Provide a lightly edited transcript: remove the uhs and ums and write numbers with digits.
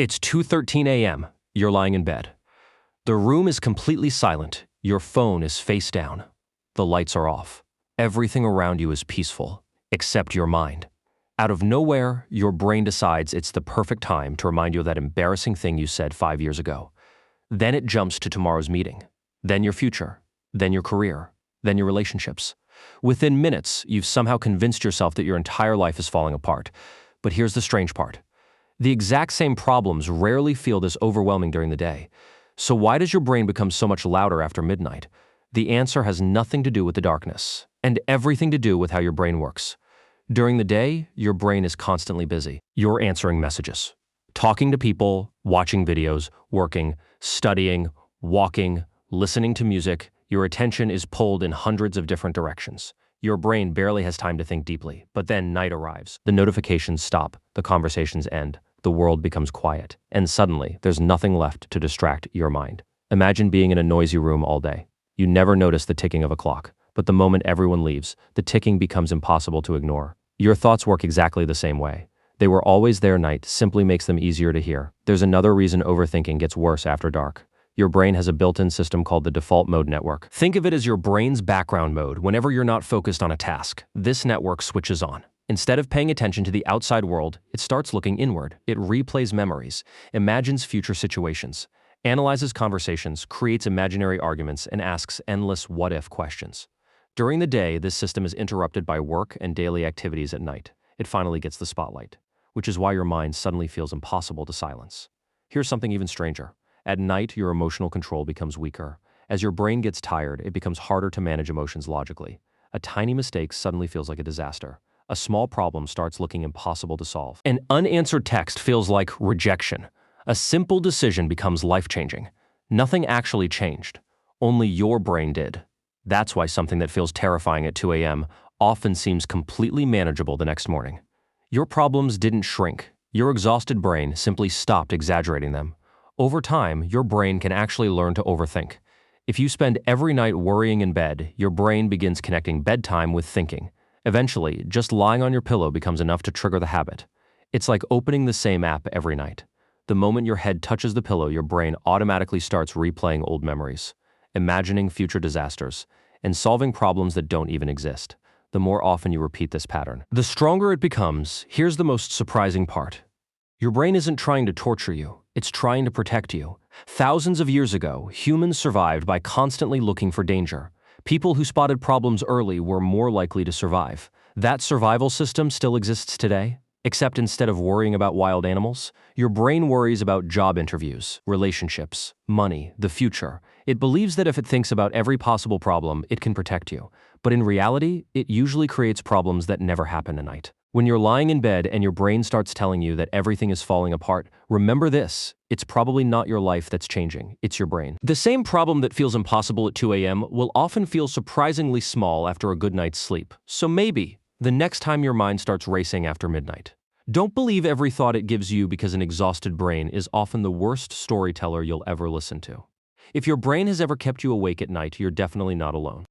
It's 2:13 a.m. You're lying in bed. The room is completely silent. Your phone is face down. The lights are off. Everything around you is peaceful, except your mind. Out of nowhere, your brain decides it's the perfect time to remind you of that embarrassing thing you said 5 years ago. Then it jumps to tomorrow's meeting, then your future, then your career, then your relationships. Within minutes, you've somehow convinced yourself that your entire life is falling apart. But here's the strange part. The exact same problems rarely feel this overwhelming during the day. So why does your brain become so much louder after midnight? The answer has nothing to do with the darkness, and everything to do with how your brain works. During the day, your brain is constantly busy. You're answering messages, talking to people, watching videos, working, studying, walking, listening to music. Your attention is pulled in hundreds of different directions. Your brain barely has time to think deeply, but then night arrives. The notifications stop, the conversations end, the world becomes quiet, and suddenly there's nothing left to distract your mind. Imagine being in a noisy room all day. You never notice the ticking of a clock, but the moment everyone leaves, the ticking becomes impossible to ignore. Your thoughts work exactly the same way. They were always there. Night simply makes them easier to hear. There's another reason overthinking gets worse after dark. Your brain has a built-in system called the default mode network. Think of it as your brain's background mode. Whenever you're not focused on a task, this network switches on. Instead of paying attention to the outside world, it starts looking inward. It replays memories, imagines future situations, analyzes conversations, creates imaginary arguments, and asks endless what-if questions. During the day, this system is interrupted by work and daily activities. At night, it finally gets the spotlight, which is why your mind suddenly feels impossible to silence. Here's something even stranger. At night, your emotional control becomes weaker. As your brain gets tired, it becomes harder to manage emotions logically. A tiny mistake suddenly feels like a disaster. A small problem starts looking impossible to solve. An unanswered text feels like rejection. A simple decision becomes life-changing. Nothing actually changed. Only your brain did. That's why something that feels terrifying at 2 a.m. often seems completely manageable the next morning. Your problems didn't shrink. Your exhausted brain simply stopped exaggerating them. Over time, your brain can actually learn to overthink. If you spend every night worrying in bed, your brain begins connecting bedtime with thinking. Eventually, just lying on your pillow becomes enough to trigger the habit. It's like opening the same app every night. The moment your head touches the pillow, your brain automatically starts replaying old memories, imagining future disasters, and solving problems that don't even exist. The more often you repeat this pattern, the stronger it becomes. Here's the most surprising part. Your brain isn't trying to torture you, it's trying to protect you. Thousands of years ago, humans survived by constantly looking for danger. People who spotted problems early were more likely to survive. That survival system still exists today, except instead of worrying about wild animals, your brain worries about job interviews, relationships, money, the future. It believes that if it thinks about every possible problem, it can protect you. But in reality, it usually creates problems that never happen at night. When you're lying in bed and your brain starts telling you that everything is falling apart, remember this: it's probably not your life that's changing, it's your brain. The same problem that feels impossible at 2 a.m. will often feel surprisingly small after a good night's sleep. So maybe the next time your mind starts racing after midnight, don't believe every thought it gives you, because an exhausted brain is often the worst storyteller you'll ever listen to. If your brain has ever kept you awake at night, you're definitely not alone.